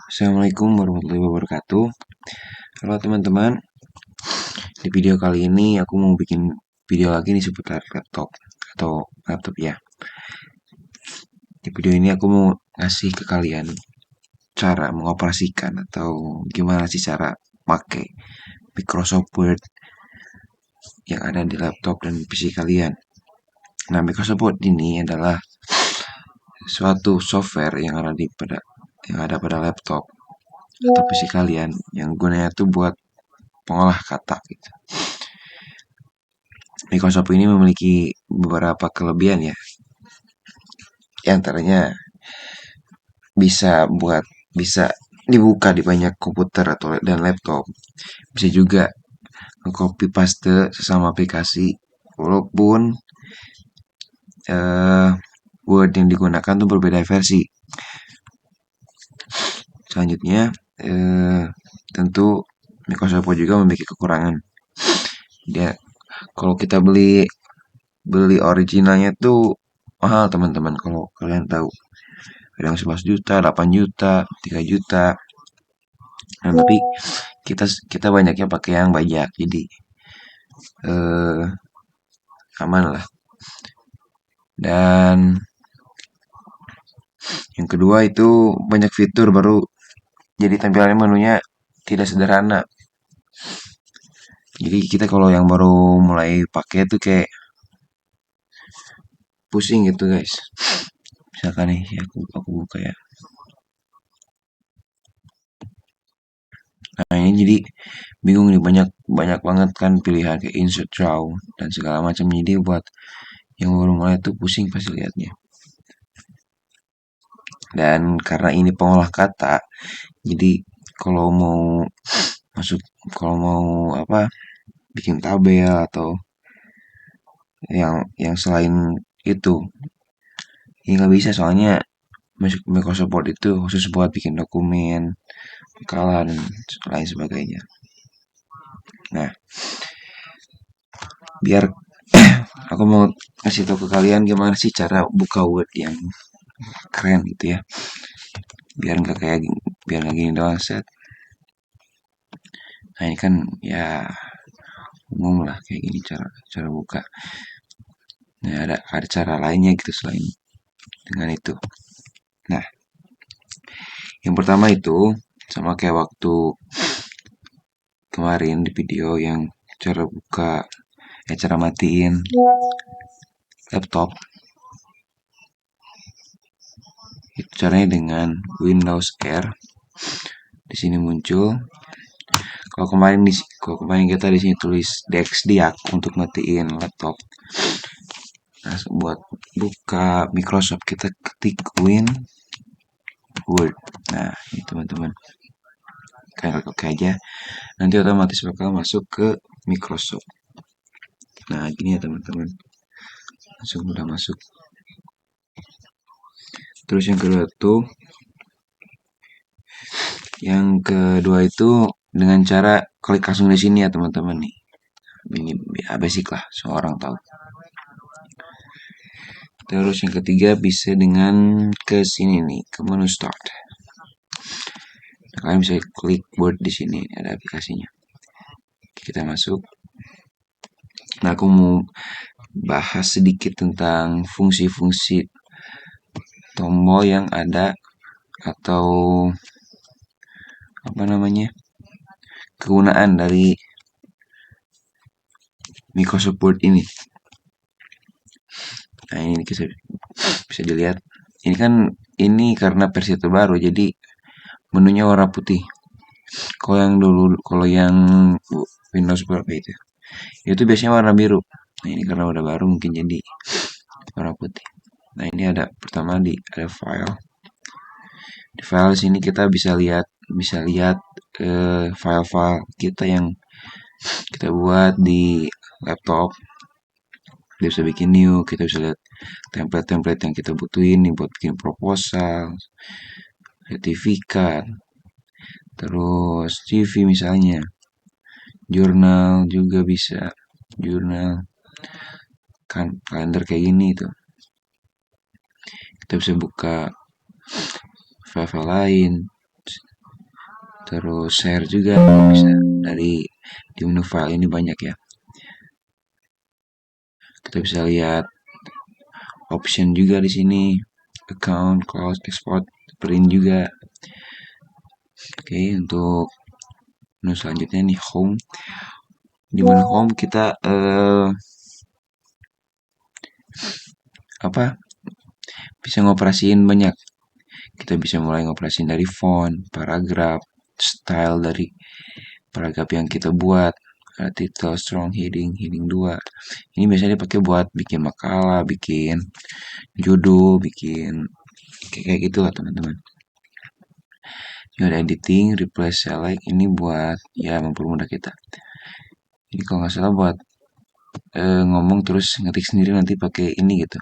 Assalamualaikum warahmatullahi wabarakatuh. Halo teman-teman, di video kali ini aku mau bikin video lagi nih seputar laptop ya. Di video ini aku mau ngasih ke kalian cara mengoperasikan atau gimana sih cara pakai Microsoft Word yang ada di laptop dan PC kalian. Nah, Microsoft Word ini adalah suatu software yang ada pada laptop atau PC kalian yang gunanya tuh buat pengolah kata gitu. Microsoft ini memiliki beberapa kelebihan ya. Di antaranya bisa dibuka di banyak komputer dan laptop. Bisa juga copy paste sesama aplikasi walaupun Word yang digunakan tuh berbeda versi. Selanjutnya tentu Microsoft Word juga memiliki kekurangan. Dia kalau kita beli originalnya tuh mahal teman-teman, kalau kalian tahu. Kadang 11 juta, 8 juta, 3 juta. Nah, tapi kita banyaknya pakai yang bajak, jadi aman lah. Dan yang kedua itu banyak fitur baru, jadi tampilan menunya tidak sederhana. Jadi kita kalau yang baru mulai pakai tuh kayak pusing gitu guys. Misalkan nih aku buka ya. Nah, ini jadi bingung nih, banyak banget kan pilihan kayak insert draw dan segala macam, jadi buat yang baru mulai tuh pusing pasti lihatnya. Dan karena ini pengolah kata, jadi kalau mau masuk kalau mau bikin tabel atau yang selain itu ini nggak bisa, soalnya Microsoft Word itu khusus buat bikin dokumen, makalah dan lain sebagainya. Nah, biar aku mau kasih tahu ke kalian gimana sih cara buka Word yang keren gitu ya, biar nggak gini doang set. Nah, ini kan ya umum lah kayak gini cara buka. Nah, ada cara lainnya gitu selain dengan itu. Nah, yang pertama itu sama kayak waktu kemarin di video yang cara matiin laptop. Itu caranya dengan Windows R. Di sini muncul. Kalau kemarin kita di sini tulis DXDiag untuk matiin laptop. Nah, buat buka Microsoft kita ketik Word. Nah, ini teman-teman. Kalian oke aja. Nanti otomatis bakal masuk ke Microsoft. Nah, gini ya teman-teman. Langsung udah masuk. Terus yang kedua itu dengan cara klik langsung di sini ya teman-teman nih. Ini basic lah, seorang tahu. Terus yang ketiga bisa dengan ke sini nih, ke menu start. Kalian bisa klik Word di sini, ada aplikasinya. Kita masuk. Nah, aku mau bahas sedikit tentang fungsi-fungsi tombol yang ada atau kegunaan dari Microsoft Word ini. Nah, ini bisa dilihat. Ini karena versi terbaru, jadi menunya warna putih. Kalau yang Windows berapa itu biasanya warna biru. Nah, ini karena udah baru mungkin jadi warna putih. Nah, ini ada file. Di file sini kita bisa lihat file-file kita yang kita buat di laptop. Kita bisa bikin new, kita bisa lihat template-template yang kita butuhin nih buat bikin proposal, sertifikat, terus CV misalnya, jurnal juga bisa, kan kalender kayak gini tuh. Kita bisa buka file-file lain, terus share juga bisa dari di menu file ini banyak ya. Kita bisa lihat option juga di sini, account, close, export, print juga. Oke, untuk menu selanjutnya nih home. Di menu home kita bisa ngoperasiin banyak. Kita bisa mulai ngoperasiin dari font, paragraf, style dari paragraf yang kita buat, title, strong heading, heading 2. Ini biasanya dipakai buat bikin makalah, bikin judul, bikin kayak gitu lah teman-teman. Ini ada editing, replace, select, ini buat ya mempermudah kita. Ini kalau nggak salah buat ngomong terus ngetik sendiri nanti pakai ini gitu.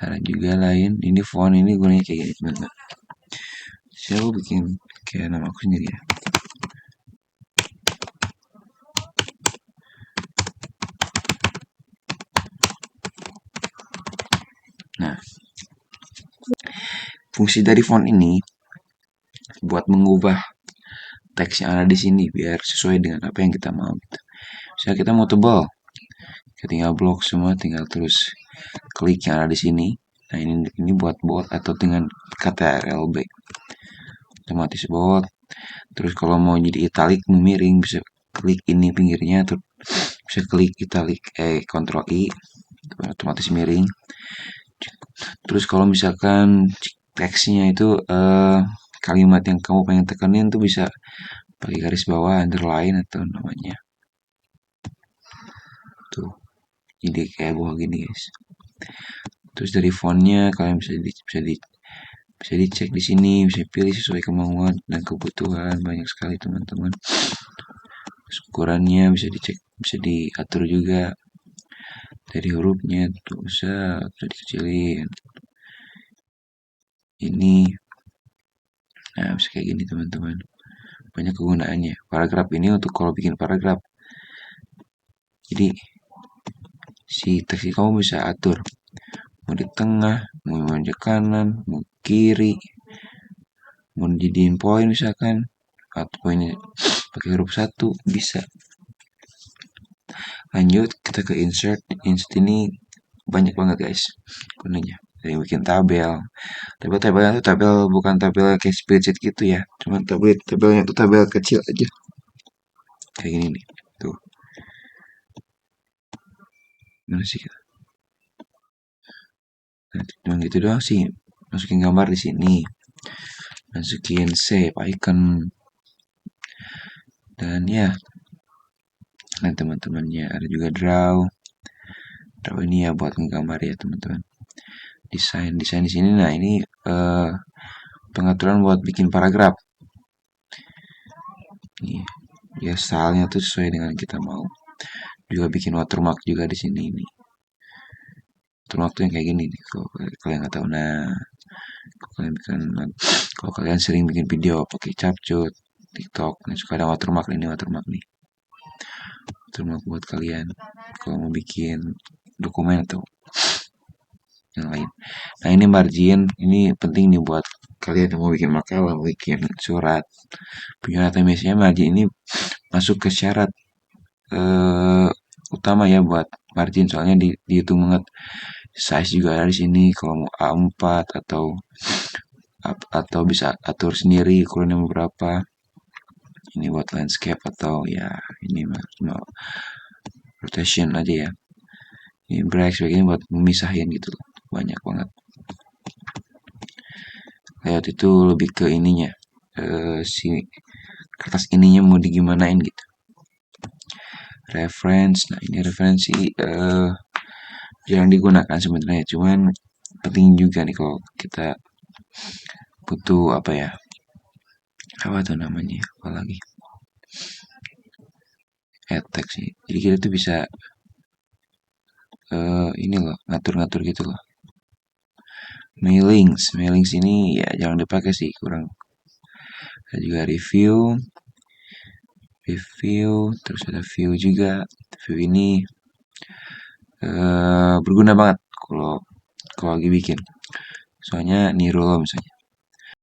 Ada juga lain, ini font ini gunanya kayak gini teman-teman. Saya aku bikin kayak nama aku sendiri ya. Nah, fungsi dari font ini buat mengubah teks yang ada di sini biar sesuai dengan apa yang kita mau gitu. Misalnya kita mau tebal, kita tinggal blok semua, tinggal terus klik yang ada di sini. Nah ini buat bold atau dengan kata RLB otomatis bold. Terus kalau mau jadi italic miring bisa klik ini pinggirnya, terus bisa klik italic Ctrl I otomatis miring. Terus kalau misalkan teksnya itu kalimat yang kamu pengen tekenin tuh bisa pakai garis bawah, underline atau namanya tuh, jadi kayak bawah gini guys. Terus dari fontnya kalian bisa dicek di sini, bisa pilih sesuai kemauan dan kebutuhan, banyak sekali teman-teman. Ukurannya bisa dicek, bisa diatur juga dari hurufnya tuh bisa dikecilin. Ini nah bisa kayak gini teman-teman, banyak kegunaannya. Paragraf ini untuk kalau bikin paragraf, jadi si teks kamu bisa atur mau di tengah, mau di kanan, mau kiri, mau dijadiin poin misalkan, atau poinnya pakai huruf 1 bisa. Lanjut kita ke insert. Insert ini banyak banget guys gunanya. Dari bikin tabel. Tabelnya tuh tabel bukan tabel kayak spreadsheet gitu ya. Cuman tabelnya tuh tabel kecil aja. Kayak gini nih. Tuh. Mana sih kita? Nah, cuma gitu doang sih. Masukin gambar di sini. Masukin shape icon. Dan ya. Nah teman-temannya ada juga draw. Draw ini ya buat nggambar ya teman-teman. Desain di sini. Nah ini pengaturan buat bikin paragraf. Nih, ya stylenya tuh sesuai dengan kita mau. Juga bikin watermark juga di sini ini. Watermark tuh yang kayak gini nih. Kalau kalian nggak tahu, nah kalau kalian sering bikin video pakai Capcut, TikTok, nah suka ada watermark ini watermark nih. Watermark buat kalian kalau mau bikin dokumen atau yang lain. Nah ini margin, ini penting nih buat kalian yang mau bikin makalah, mau bikin surat. Punya biasanya margin ini masuk ke syarat utama ya buat margin, soalnya dihitung banget. Size juga ada di sini kalau mau A4 atau bisa atur sendiri ukurannya berapa. Ini buat landscape atau ya ini cuma rotation aja ya. Ini break sebagainya buat memisahin gitu loh. Banyak banget. Layout itu lebih ke ininya, si kertas ininya mau digimanain gitu. Reference, nah ini referensi jarang digunakan sebenarnya, cuman penting juga nih kalau kita butuh apa ya, apa tuh namanya, apalagi add text sih. Jadi kita tuh bisa ini loh, ngatur-ngatur gitu loh. Mailings ini ya jangan dipakai sih, kurang. Ada juga review, terus ada view juga. View ini berguna banget kalau lagi bikin. Soalnya niru lo misalnya.